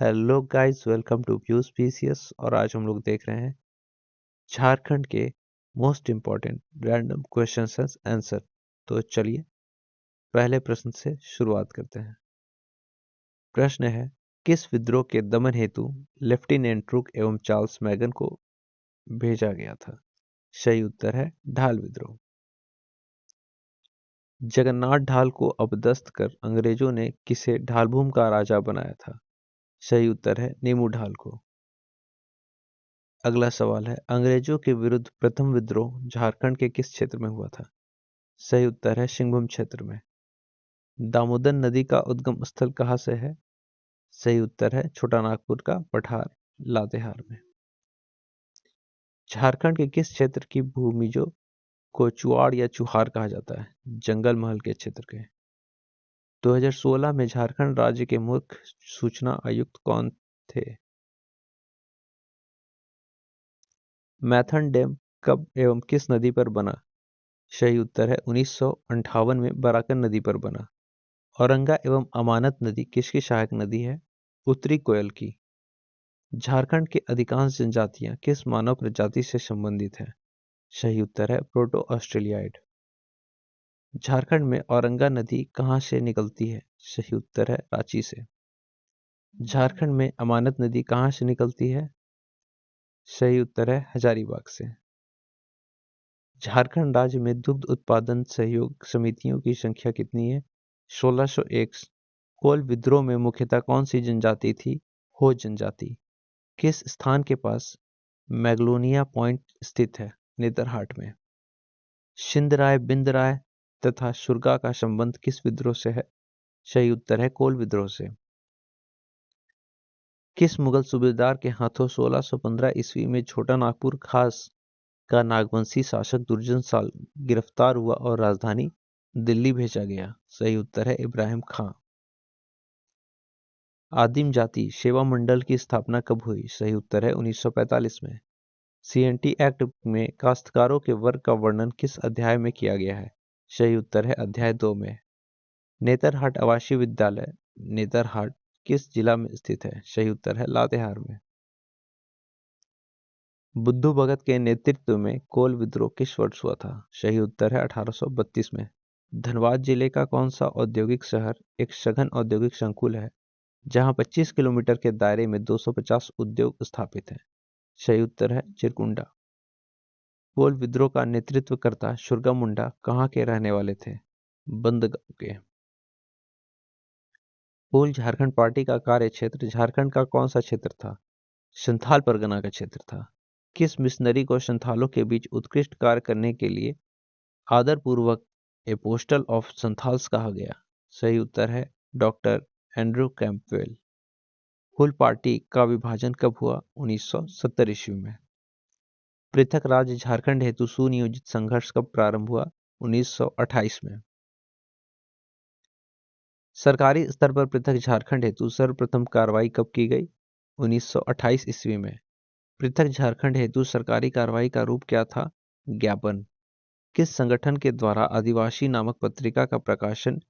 Hello guys, welcome to views PCS. और आज हम लोग देख रहे हैं झारखंड के most important random questions and answer. तो चलिए पहले प्रश्न से शुरुआत करते हैं। प्रश्न है, किस विद्रोह के दमन हेतु लेफ्टिनेंट ट्रूक एवं चार्ल्स मैगन को भेजा गया था? सही उत्तर है ढाल विद्रोह। जगन्नाथ ढाल को अपदस्थ कर अंग्रेजों ने किसे ढालभूम का राजा बनाया था? सही उत्तर है नीमू ढाल को। अगला सवाल है, अंग्रेजों के विरुद्ध प्रथम विद्रोह झारखंड के किस क्षेत्र में हुआ था? सही उत्तर है सिंहभूम क्षेत्र में। दामोदर नदी का उद्गम स्थल कहाँ से है? सही उत्तर है छोटा नागपुर का पठार लातेहार में। झारखंड के किस क्षेत्र की भूमिजों को चुआड़ या चुहार कहा जाता है? जंगल महल के क्षेत्र के। 2016 में झारखंड राज्य के मुख्य सूचना आयुक्त कौन थे? मैथन डैम कब एवं किस नदी पर बना? सही उत्तर है 1958 में बराकर नदी पर बना। औरंगा एवं अमानत नदी किसकी सहायक नदी है? उत्तरी कोयल की। झारखंड की अधिकांश जनजातियां किस मानव प्रजाति से संबंधित हैं? सही उत्तर है प्रोटो ऑस्ट्रेलियाइड। झारखंड में औरंगा नदी कहां से निकलती है? सही उत्तर है रांची से। झारखंड में अमानत नदी कहां से निकलती है? सही उत्तर है हजारीबाग से। झारखंड राज्य में दुग्ध उत्पादन सहयोग समितियों की संख्या कितनी है? 1601। कोल विद्रोह में मुख्यतः कौन सी जनजाति थी? हो जनजाति। किस स्थान के पास मैग्लोनिया पॉइंट स्थित है? नेतरहाट में। शिंदराय बिंदराय तथा सुरगा का संबंध किस विद्रोह से है? सही उत्तर है कोल विद्रोह से। किस मुगल सूबेदार के हाथों 1615 ईस्वी में छोटा नागपुर खास का नागवंशी शासक दुर्जन साल गिरफ्तार हुआ और राजधानी दिल्ली भेजा गया? सही उत्तर है इब्राहिम खां। आदिम जाति सेवा मंडल की स्थापना कब हुई? सही उत्तर है 1945 में। सीएनटी एक्ट में काश्तकारों के वर्ग का वर्णन किस अध्याय में किया गया है? सही उत्तर है अध्याय 2 में। नेतरहाट आवासीय विद्यालय नेतरहाट किस जिला में स्थित है? सही उत्तर है लातेहार में। बुद्धू भगत के नेतृत्व में कोल विद्रोह किस वर्ष हुआ था? सही उत्तर है 1832 में। धनबाद जिले का कौन सा औद्योगिक शहर एक सघन औद्योगिक संकुल है जहां 25 किलोमीटर के दायरे में 250 उद्योग स्थापित हैं? सही उत्तर है चिरकुंडा। कोल विद्रोह का नेतृत्वकर्ता सुरगा मुंडा कहाँ के रहने वाले थे? बंदगांव के। कोल झारखंड पार्टी का कार्य क्षेत्र झारखंड का कौन सा क्षेत्र था? संथाल परगना का क्षेत्र था। किस मिशनरी को संथालों के बीच उत्कृष्ट कार्य करने के लिए आदरपूर्वक एपोस्टल ऑफ संथाल्स कहा गया? सही उत्तर है डॉक्टर एंड्रू कैंपवेल। हुल पार्टी का विभाजन कब हुआ? 1970 ईस्वी में। पृथक राज्य झारखंड हेतु सुनियोजित संघर्ष कब प्रारंभ हुआ? 1928 में। सरकारी स्तर पर पृथक झारखंड हेतु सर्वप्रथम कार्रवाई कब की गई? 1928 ईस्वी में। पृथक झारखंड हेतु सरकारी कार्रवाई का रूप क्या था? ज्ञापन। किस संगठन के द्वारा आदिवासी नामक पत्रिका का प्रकाशन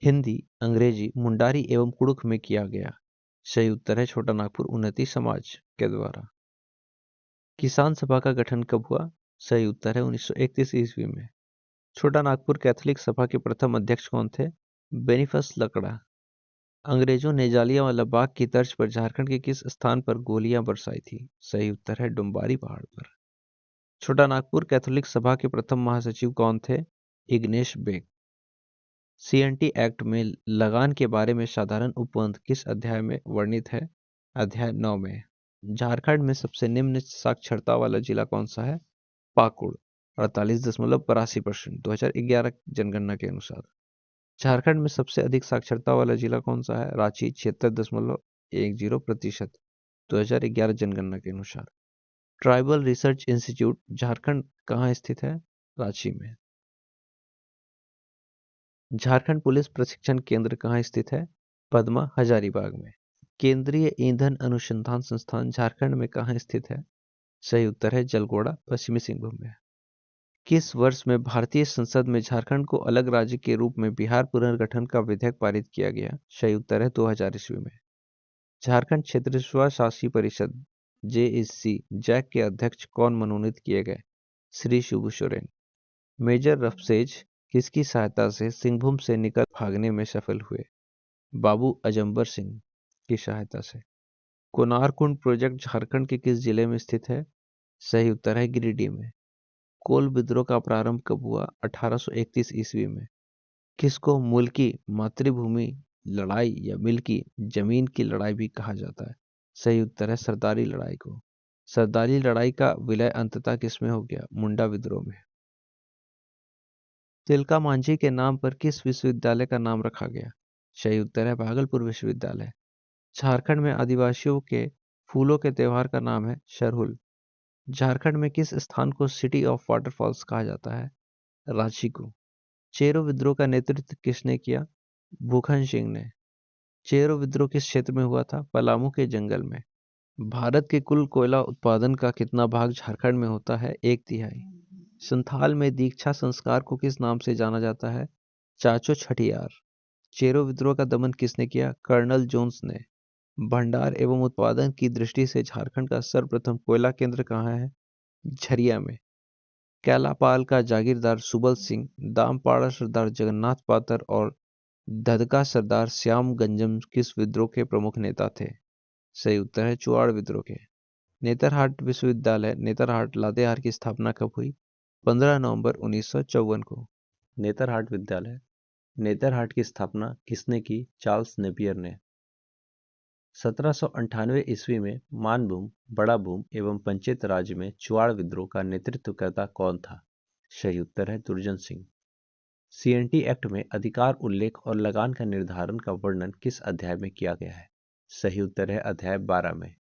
हिंदी, अंग्रेजी, मुंडारी एवं कुड़ुख में किया गया? सही उत्तर है छोटा नागपुर उन्नति समाज के द्वारा। किसान सभा का गठन कब हुआ? सही उत्तर है 1931 ईस्वी में। छोटा नागपुर कैथोलिक सभा के प्रथम अध्यक्ष कौन थे? बेनिफस लकड़ा। अंग्रेजों ने जालियांवाला बाग की तर्ज पर झारखंड के किस स्थान पर गोलियां बरसाई थी? सही उत्तर है डुम्बारी पहाड़ पर। छोटा नागपुर कैथोलिक सभा के प्रथम महासचिव कौन थे? इग्नेश बेग। सीएनटी एक्ट में लगान के बारे में साधारण उपबंध किस अध्याय में वर्णित है? अध्याय 9 में। झारखंड में सबसे निम्न साक्षरता वाला जिला कौन सा है? पाकुड़ 48.82%, 2011 जनगणना के अनुसार। झारखंड में सबसे अधिक साक्षरता वाला जिला कौन सा है? रांची 76.10%, 2011 जनगणना के अनुसार। ट्राइबल रिसर्च इंस्टीट्यूट झारखंड कहाँ स्थित है? रांची में। झारखंड पुलिस प्रशिक्षण केंद्र कहाँ स्थित है? पदमा हजारीबाग में। केंद्रीय ईंधन अनुसंधान संस्थान झारखंड में कहाँ स्थित है? सही उत्तर है जलगोड़ा पश्चिमी सिंहभूम में। किस वर्ष में भारतीय संसद में झारखंड को अलग राज्य के रूप में बिहार पुनर्गठन का विधेयक पारित किया गया? सही उत्तर है 2000 ईस्वी में। झारखंड क्षेत्र स्वशासी परिषद जेएससी जैक के अध्यक्ष कौन मनोनीत किए गए? श्री शिबू सोरेन। मेजर रफसेज किसकी सहायता से सिंहभूम से निकल भागने में सफल हुए? बाबू अजम्बर सिंह की सहायता से। कोनारकुंड प्रोजेक्ट झारखंड के किस जिले में स्थित है? सही उत्तर है गिरिडीह में। कोल विद्रोह का प्रारंभ कब हुआ? 1831 ईस्वी में। किसको मुल्की मातृभूमि लड़ाई या मिल्की जमीन की लड़ाई भी कहा जाता है? सही उत्तर है सरदारी लड़ाई को। सरदारी लड़ाई का विलय अंततः किसमें हो गया? मुंडा विद्रोह में। तिलका मांझी के नाम पर किस विश्वविद्यालय का नाम रखा गया? सही उत्तर है भागलपुर विश्वविद्यालय। झारखंड में आदिवासियों के फूलों के त्योहार का नाम है सरहुल। झारखंड में किस स्थान को सिटी ऑफ वाटरफॉल्स कहा जाता है? रांची को। चेरो विद्रोह का नेतृत्व किसने किया? भूखन सिंह ने। चेरो विद्रोह किस क्षेत्र में हुआ था? पलामू के जंगल में। भारत के कुल कोयला उत्पादन का कितना भाग झारखंड में होता है? 1/3। संथाल में दीक्षा संस्कार को किस नाम से जाना जाता है? चाचो छठियार। चेरो विद्रोह का दमन किसने किया? कर्नल जोन्स ने। भंडार एवं उत्पादन की दृष्टि से झारखंड का सर्वप्रथम कोयला केंद्र कहाँ है? झरिया में। कैलापाल का जागीरदार सुबल सिंह, दामपाड़ा सरदार जगन्नाथ पातर और धदका सरदार श्याम गंजम किस विद्रोह के प्रमुख नेता थे? सही उत्तर है चुआड़ विद्रोह के। नेतरहाट विश्वविद्यालय नेतरहाट लातेहार की स्थापना कब हुई? 15 नवंबर 1954 को। नेतरहाट विद्यालय नेतरहाट की स्थापना किसने की? चार्ल्स नेपियर ने। 1798 ईस्वी में मानभूम, बड़ाभूम एवं पंचेत राज्य में चुआड़ विद्रोह का नेतृत्वकर्ता कौन था? सही उत्तर है दुर्जन सिंह। सीएनटी एक्ट में अधिकार उल्लेख और लगान का निर्धारण का वर्णन किस अध्याय में किया गया है? सही उत्तर है अध्याय 12 में।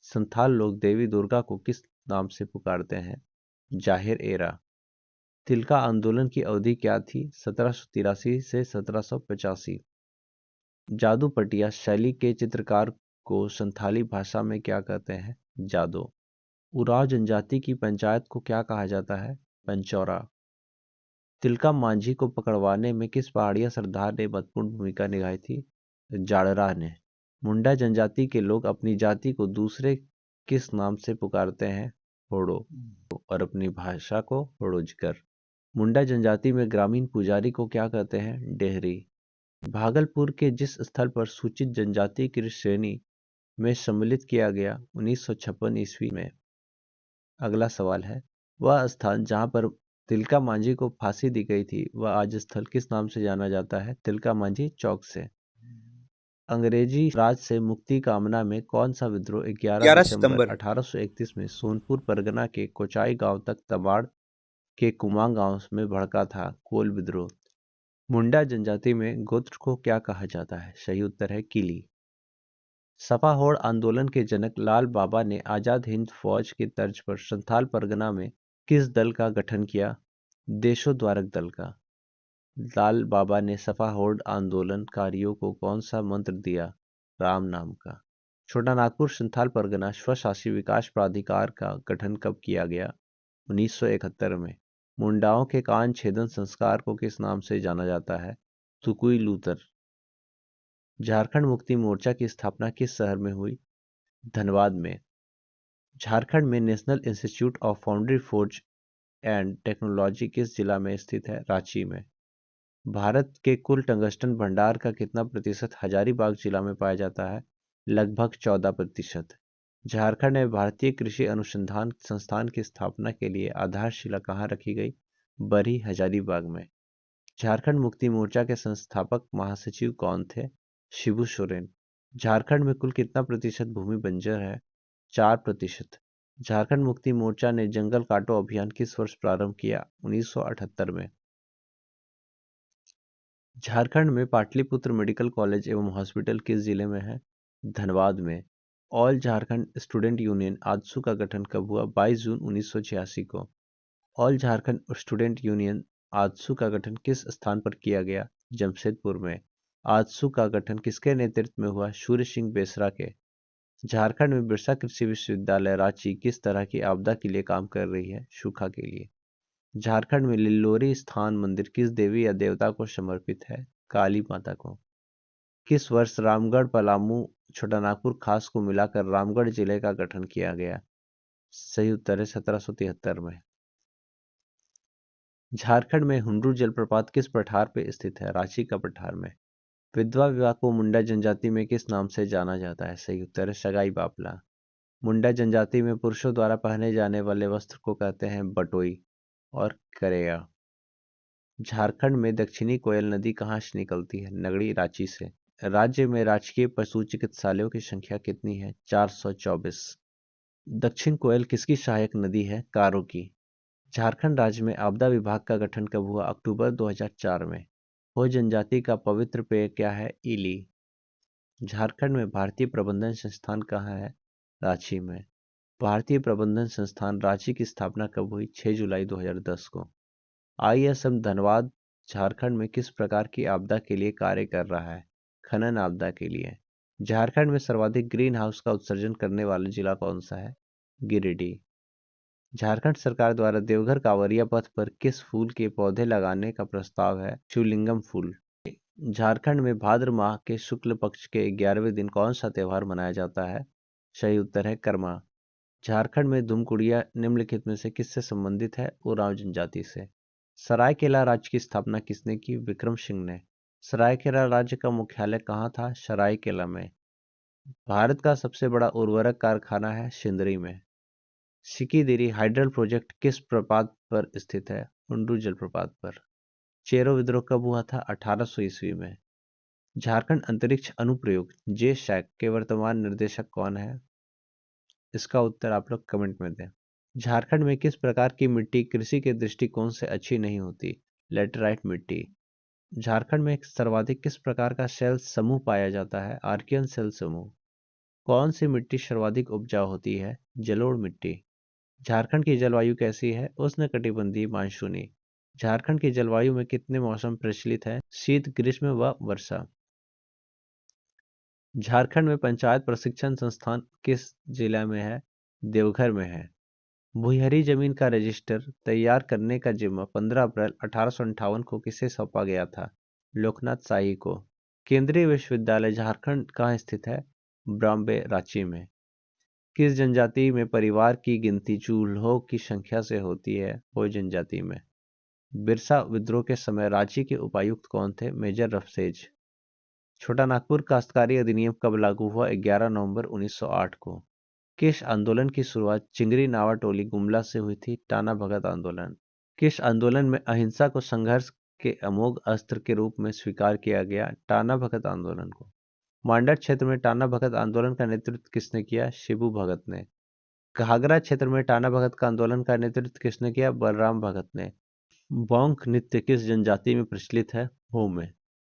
संथाल लोग देवी दुर्गा को किस नाम से पुकारते हैं? जाहिर एरा। तिलका आंदोलन की अवधि क्या थी? 1783 से 1785। जादू पटिया शैली के चित्रकार को संथाली भाषा में क्या कहते हैं? जादो। उराव जनजाति की पंचायत को क्या कहा जाता है? पंचौरा। तिलका मांझी को पकड़वाने में किस पहाड़िया सरदार ने महत्वपूर्ण भूमिका निभाई थी? जाड़रा ने। मुंडा जनजाति के लोग अपनी जाति को दूसरे किस नाम से पुकारते हैं? होड़ो। और अपनी भाषा को होड़ोजकर। मुंडा जनजाति में ग्रामीण पुजारी को क्या कहते हैं? डेहरी। भागलपुर के जिस स्थल पर सूचित जनजाति की श्रेणी में सम्मिलित किया गया 1956 ईस्वी में। अगला सवाल है, वह स्थान जहां पर तिलका मांझी को फांसी दी गई थी वह आज स्थल किस नाम से जाना जाता है? तिलका मांझी चौक से। अंग्रेजी राज से मुक्ति कामना में कौन सा विद्रोह 11 दिसंबर 1831 में सोनपुर परगना के कोचाई गांव तक तबाड़ के कुमांग गांव में भड़का था? कोल विद्रोह। मुंडा जनजाति में गोत्र को क्या कहा जाता है? सही उत्तर है किली। सपा होड़ आंदोलन के जनक लाल बाबा ने आजाद हिंद फौज की तर्ज पर संथाल परगना में किस दल का गठन किया? देशोद्धारक दल का। लाल बाबा ने सपा होड़ आंदोलनकारियों को कौन सा मंत्र दिया? राम नाम का। छोटा नागपुर संथाल परगना स्वशासी विकास प्राधिकार का गठन कब किया गया? 1971 में। मुंडाओं के कान छेदन संस्कार को किस नाम से जाना जाता है? तुकुई लूथर। झारखंड मुक्ति मोर्चा की स्थापना किस शहर में हुई? धनबाद में। झारखंड में national institute of foundry forge and technology किस जिला में स्थित है? रांची में। भारत के कुल टंगस्टन भंडार का कितना प्रतिशत हजारीबाग जिला में पाया जाता है? लगभग 14%। झारखंड में भारतीय कृषि अनुसंधान संस्थान की स्थापना के लिए आधारशिला कहाँ रखी गई? बरही हजारीबाग में। झारखंड मुक्ति मोर्चा के संस्थापक महासचिव कौन थे? शिबू सोरेन। झारखंड में कुल कितना प्रतिशत भूमि बंजर है? 4%। झारखंड मुक्ति मोर्चा ने जंगल काटो अभियान किस वर्ष प्रारंभ किया? 1978 में। झारखंड में पाटलिपुत्र मेडिकल कॉलेज एवं हॉस्पिटल किस जिले में है? धनबाद में। All Jharkhand student union AJSU का गठन कब हुआ? 22 जून 1986 को। All Jharkhand student union AJSU का गठन किस स्थान पर किया गया? जमशेदपुर में। आजसू का गठन किसके नेतृत्व में हुआ? सूर्य सिंह बेसरा के। झारखंड में बिरसा कृषि विश्वविद्यालय रांची किस तरह की आपदा के लिए काम कर रही है? सूखा के लिए। झारखंड में लिल्लोरी स्थान मंदिर किस देवी या देवता को समर्पित है? काली माता को। किस वर्ष रामगढ़ पलामू छोटा नागपुर खास को मिलाकर रामगढ़ जिले का गठन किया गया? सही उत्तर है 1773 में। झारखंड में हुंडरू जलप्रपात किस पठार पे स्थित है? रांची का पठार में। विधवा विवाह को मुंडा जनजाति में किस नाम से जाना जाता है? सही उत्तर है सगाई बापला। मुंडा जनजाति में पुरुषों द्वारा पहने जाने वाले वस्त्र को कहते हैं बटोई और करेया। झारखंड में दक्षिणी कोयल नदी कहाँ से निकलती है? नगड़ी रांची से। राज्य में राजकीय पशु चिकित्सालयों की संख्या कितनी है? 424। दक्षिण कोयल किसकी सहायक नदी है? कारो की। झारखंड राज्य में आपदा विभाग का गठन कब हुआ? अक्टूबर 2004 में। हो जनजाति का पवित्र पेय क्या है? इली। झारखंड में भारतीय प्रबंधन संस्थान कहाँ है? रांची में। भारतीय प्रबंधन संस्थान रांची की स्थापना कब हुई? 6 जुलाई 2010 को। आईएसएम धनबाद झारखंड में किस प्रकार की आपदा के लिए कार्य कर रहा है? खनन आपदा के लिए। झारखंड में सर्वाधिक ग्रीन हाउस का उत्सर्जन करने वाला जिला कौन सा है? गिरिडीह। झारखंड सरकार द्वारा देवघर कांवरिया पथ पर किस फूल के पौधे लगाने का प्रस्ताव है? शिवलिंगम फूल। झारखंड में भाद्र माह के शुक्ल पक्ष के 11वें दिन कौन सा त्योहार मनाया जाता है? सही उत्तर है कर्मा। झारखंड में धुमकुड़िया निम्नलिखित में से किससे संबंधित है? उरांव जनजाति से। सरायकेला राज्य की स्थापना किसने की? विक्रम सिंह ने। सरायकेला राज्य का मुख्यालय कहाँ था? सरायकेला में। भारत का सबसे बड़ा उर्वरक कारखाना है सिंदरी में। सिकीदिरी हाइडल प्रोजेक्ट किस प्रपात पर स्थित है? हुंडरू जलप्रपात पर। चेरो विद्रोह कब हुआ था? 1800 ईस्वी में। झारखंड अंतरिक्ष अनुप्रयोग जे सैक के वर्तमान निर्देशक कौन है? इसका उत्तर आप लोग कमेंट में दें। झारखंड में किस प्रकार की मिट्टी कृषि के दृष्टिकोण से अच्छी नहीं होती? लेटराइट मिट्टी। झारखंड में सर्वाधिक किस प्रकार का सेल समूह पाया जाता है? आर्कियन सेल समूह। कौन सी मिट्टी सर्वाधिक उपजाऊ होती है? जलोढ़ मिट्टी। झारखंड की जलवायु कैसी है? उष्णकटिबंधीय मानसूनी। झारखंड की जलवायु में कितने मौसम प्रचलित है? शीत, ग्रीष्म व वर्षा। झारखंड में पंचायत प्रशिक्षण संस्थान किस जिला में है? देवघर में है। भुइहरी जमीन का रजिस्टर तैयार करने का जिम्मा 15 अप्रैल 1858 को किसे सौंपा गया था? लोकनाथ शाही को। केंद्रीय विश्वविद्यालय झारखंड कहाँ स्थित है? बॉम्बे, रांची में। किस जनजाति में परिवार की गिनती चूल्हों की संख्या से होती है? हो जनजाति में। बिरसा विद्रोह के समय रांची के उपायुक्त कौन थे? मेजर रफसेज। छोटा नागपुर काश्तकारी अधिनियम कब लागू हुआ? 11 नवंबर 1908 को। किस आंदोलन की शुरुआत चिंगरी नावा टोली गुमला से हुई थी? टाना भगत आंदोलन। किस आंदोलन में अहिंसा को संघर्ष के अमोघ अस्त्र के रूप में स्वीकार किया गया? टाना भगत आंदोलन को। मांडर क्षेत्र में टाना भगत आंदोलन का नेतृत्व किसने किया? शिबू भगत ने। घाघरा क्षेत्र में टाना भगत का आंदोलन का नेतृत्व किसने किया? बलराम भगत ने। बौंख नृत्य किस जनजाति में प्रचलित है? हो में।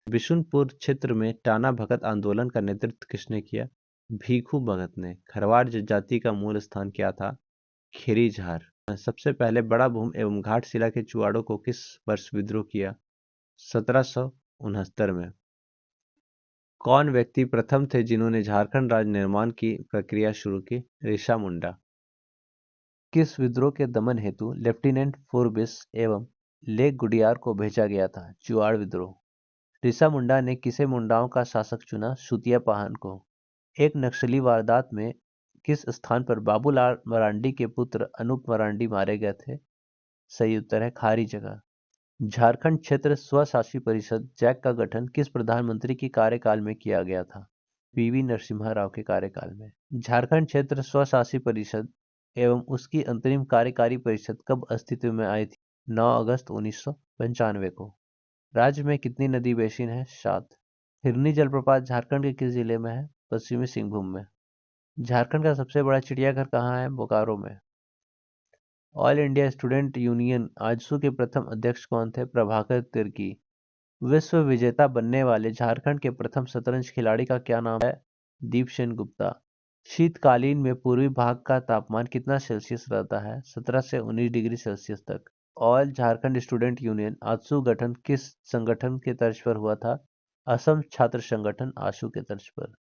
बिशुनपुर क्षेत्र में टाना भगत आंदोलन का नेतृत्व किसने किया? भीखू भगत ने। खरवार जनजाति का मूल स्थान क्या था? खिरीझार। सबसे पहले बड़ा भूम एवं घाट शिला के चुवाड़ों को किस वर्ष विद्रोह किया? 1769 में। कौन व्यक्ति प्रथम थे जिन्होंने झारखंड राज्य निर्माण की प्रक्रिया शुरू की? ऋषा मुंडा। किस विद्रोह के दमन हेतु लेफ्टिनेंट फोर्बिस एवं लेक गुडियार को भेजा गया था? चुआड़ विद्रोह। ऋषा मुंडा ने किसे मुंडाओं का शासक चुना? सुतिया पाहन को। एक नक्सली वारदात में किस स्थान पर बाबूलाल मरांडी के पुत्र अनूप मरांडी मारे गए थे? सही उत्तर है खारी जगह। झारखंड क्षेत्र स्वशासी परिषद जैक का गठन किस प्रधानमंत्री के कार्यकाल में किया गया था? पीवी नरसिम्हा राव के कार्यकाल में। झारखंड क्षेत्र स्वशासी परिषद एवं उसकी अंतरिम कार्यकारी परिषद कब अस्तित्व में आई थी? 9 अगस्त 1995 को। राज्य में कितनी नदी बेसिन है? 7। हिरनी जलप्रपात झारखंड के किस जिले में है? पश्चिमी सिंहभूम में। झारखंड का सबसे बड़ा चिड़ियाघर कहाँ है? बोकारो में। All India student union AJSU के प्रथम अध्यक्ष कौन थे? प्रभाकर तिर्की। विश्व विजेता बनने वाले झारखंड के प्रथम शतरंज खिलाड़ी का क्या नाम है? दीपसेन गुप्ता। शीतकालीन में पूर्वी भाग का तापमान कितना सेल्सियस रहता है? 17 से 19 डिग्री सेल्सियस तक। All Jharkhand student union AJSU गठन किस संगठन के तर्ज पर हुआ था? असम छात्र संगठन आशू के तर्ज पर।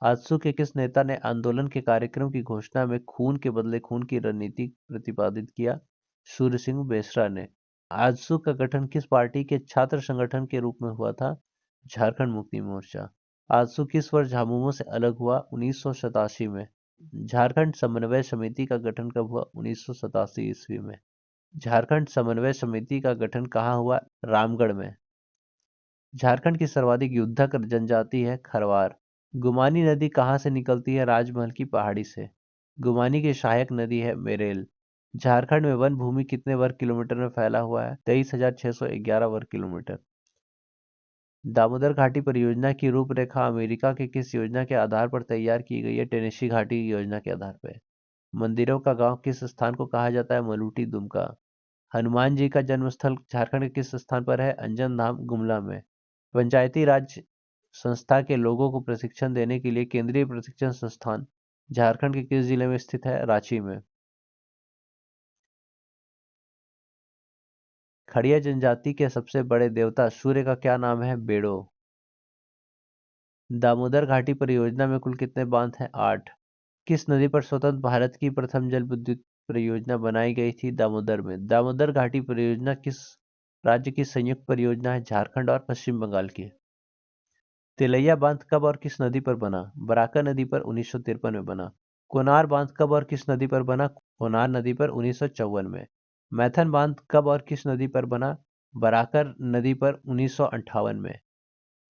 आजसू के किस नेता ने आंदोलन के कार्यक्रम की घोषणा में खून के बदले खून की रणनीति प्रतिपादित किया? सूर्य सिंह बेसरा ने। आजसू का गठन किस पार्टी के छात्र संगठन के रूप में हुआ था? झारखंड मुक्ति मोर्चा। आजसू किस वर्ष झामुमो से अलग हुआ? 1987 में। झारखंड समन्वय समिति का गठन कब हुआ? 1987 ईस्वी में। झारखंड समन्वय समिति का गठन कहाँ हुआ? रामगढ़ में। झारखंड की सर्वाधिक युद्धक जनजाति है खरवार। गुमानी नदी कहाँ से निकलती है? राजमहल की पहाड़ी से। गुमानी की सहायक नदी है मेरेल। झारखंड में वन भूमि कितने वर्ग किलोमीटर में फैला हुआ है? 23,611 वर्ग किलोमीटर। दामोदर घाटी परियोजना की रूपरेखा अमेरिका की किस योजना के आधार पर तैयार की गई है? टेनेसी घाटी योजना के आधार पर। मंदिरों का गांव किस स्थान को कहा जाता है? मलूटी दुमका। हनुमान जी का जन्मस्थल झारखंड के किस स्थान पर है? अंजन धाम गुमला में। पंचायती राज संस्था के लोगों को प्रशिक्षण देने के लिए केंद्रीय प्रशिक्षण संस्थान झारखंड के किस जिले में स्थित है? रांची में। खड़िया जनजाति के सबसे बड़े देवता सूर्य का क्या नाम है? बेड़ो। दामोदर घाटी परियोजना में कुल कितने बांध हैं? 8। किस नदी पर स्वतंत्र भारत की प्रथम जल विद्युत परियोजना बनाई गई थी? दामोदर में। दामोदर घाटी परियोजना किस राज्य की संयुक्त परियोजना है? झारखंड और पश्चिम बंगाल की। तिलैया बांध कब और किस नदी पर बना? बराकर नदी पर 1953 में बना। कोनार बांध कब और किस नदी पर बना? कोनार नदी पर 1954 में। मैथन बांध कब और किस नदी पर बना? बराकर नदी पर 1958 में।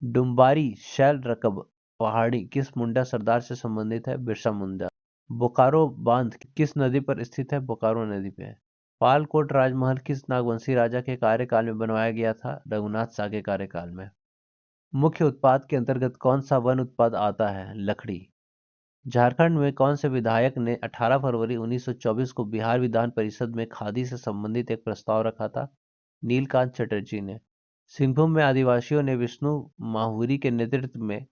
डुम्बारी शैल रकब पहाड़ी किस मुंडा सरदार से संबंधित है? बिरसा मुंडा। बोकारो बांध किस नदी पर स्थित है? बोकारो नदी पे। पालकोट राजमहल किस नागवंशी राजा के कार्यकाल में बनवाया गया था? रघुनाथ शाह के कार्यकाल में। मुख्य उत्पाद के अंतर्गत कौन सा वन उत्पाद आता है? लकड़ी। झारखंड में कौन से विधायक ने 18 फरवरी 1924 को बिहार विधान परिषद में खादी से संबंधित एक प्रस्ताव रखा था? नीलकांत चटर्जी ने। सिंहभूम में आदिवासियों ने विष्णु माहुरी के नेतृत्व में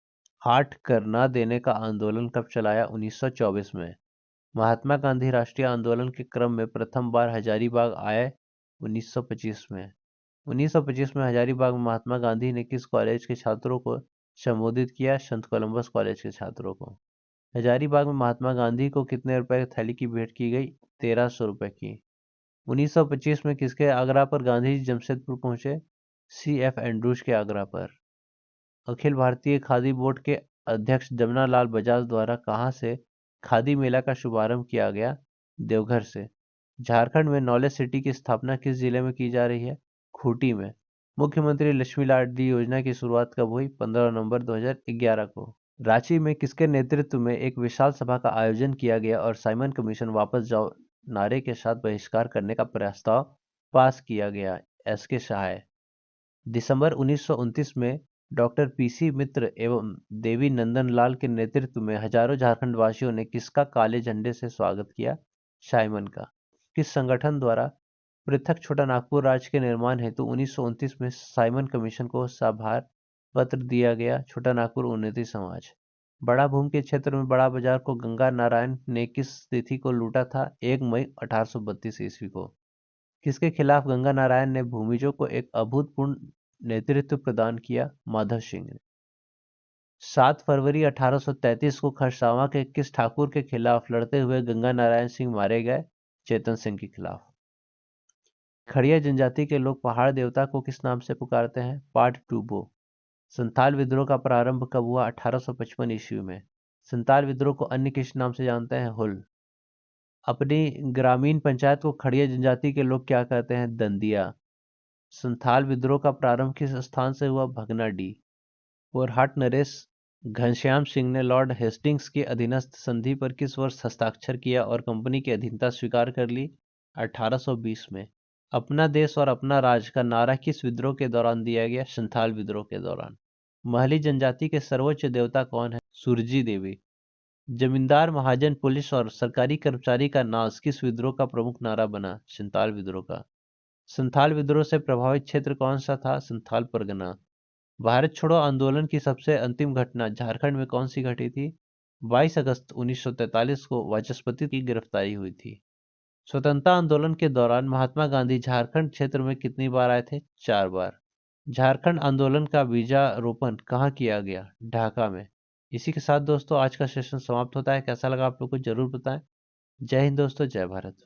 हाट कर न देने का आंदोलन कब चलाया? 1924 में। महात्मा गांधी राष्ट्रीय आंदोलन के क्रम में प्रथम बार हजारीबाग आए? 1925 में। 1925 में हजारीबाग में महात्मा गांधी ने किस कॉलेज के छात्रों को संबोधित किया? संत कोलंबस कॉलेज के छात्रों को। हजारीबाग में महात्मा गांधी को कितने रुपए थैली की भेंट की गई? 1300 रुपए की। 1925 में किसके आग्रह पर गांधी जी जमशेदपुर पहुंचे? C.F. एंड्रूज के आग्रह पर। अखिल भारतीय खादी बोर्ड के अध्यक्ष जमनालाल बजाज द्वारा कहां से खादी मेला का शुभारंभ किया गया? देवघर से। झारखंड में नॉलेज सिटी की स्थापना किस जिले में की जा रही है? खूंटी में। मुख्यमंत्री लक्ष्मी लाडली योजना की शुरुआत कब हुई? 15 नवंबर 2011 को। रांची में किसके नेतृत्व में एक विशाल सभा का आयोजन किया गया और साइमन कमीशन वापस जाओ नारे के साथ बहिष्कार करने का प्रस्ताव पास किया गया? S.K. सहाय। दिसंबर 1929 में डॉक्टर P.C. मित्र एवं देवी नंदन लाल के नेतृत्व में हजारों झारखंड वासियों ने किसका काले झंडे से स्वागत किया? साइमन का। किस संगठन द्वारा पृथक छोटा नागपुर राज्य के निर्माण हेतु 1929 में साइमन कमीशन को साभार पत्र दिया गया? छोटा नागपुर उन्नति समाज। बड़ा भूमि के क्षेत्र में बड़ा बाजार को गंगा नारायण ने किस तिथि को लूटा था? 1 मई 1832 ईस्वी को। किसके खिलाफ गंगा नारायण ने भूमिजों को एक अभूतपूर्व नेतृत्व प्रदान किया? माधव सिंह ने। 7 फरवरी 1833 को खरसावां के किस ठाकुर के खिलाफ लड़ते हुए गंगा नारायण सिंह मारे गए? चेतन सिंह के खिलाफ। खड़िया जनजाति के लोग पहाड़ देवता को किस नाम से पुकारते हैं? पाट टूबो। संथाल विद्रोह का प्रारंभ कब हुआ? 1855 ईस्वी में। संथाल विद्रोह को अन्य किस नाम से जानते हैं? हुल। अपनी ग्रामीण पंचायत को खड़िया जनजाति के लोग क्या कहते हैं? दंदिया। संथाल विद्रोह का प्रारंभ किस स्थान से हुआ? भगनाडीह। पोरहाट नरेश घनश्याम सिंह ने लॉर्ड हेस्टिंग्स के अधीनस्थ संधि पर किस वर्ष हस्ताक्षर किया और कंपनी की अधीनता स्वीकार कर ली? 1820 में। अपना देश और अपना राज का नारा किस विद्रोह के दौरान दिया गया? संथाल विद्रोह के दौरान। महली जनजाति के सर्वोच्च देवता कौन है? सूरजी देवी। जमींदार महाजन पुलिस और सरकारी कर्मचारी का नाश किस विद्रोह का प्रमुख नारा बना? संथाल विद्रोह का। संथाल विद्रोह से प्रभावित क्षेत्र कौन सा था? संथाल परगना। भारत छोड़ो आंदोलन की सबसे अंतिम घटना झारखंड में कौन सी घटी थी? 22 अगस्त 1943 को वाचस्पति की गिरफ्तारी हुई थी। स्वतंत्रता आंदोलन के दौरान महात्मा गांधी झारखंड क्षेत्र में कितनी बार आए थे? 4 बार। झारखंड आंदोलन का बीजारोपण कहाँ किया गया? ढाका में। इसी के साथ दोस्तों आज का सेशन समाप्त होता है। कैसा लगा आप लोग को जरूर बताएं। जय हिंद दोस्तों, जय भारत।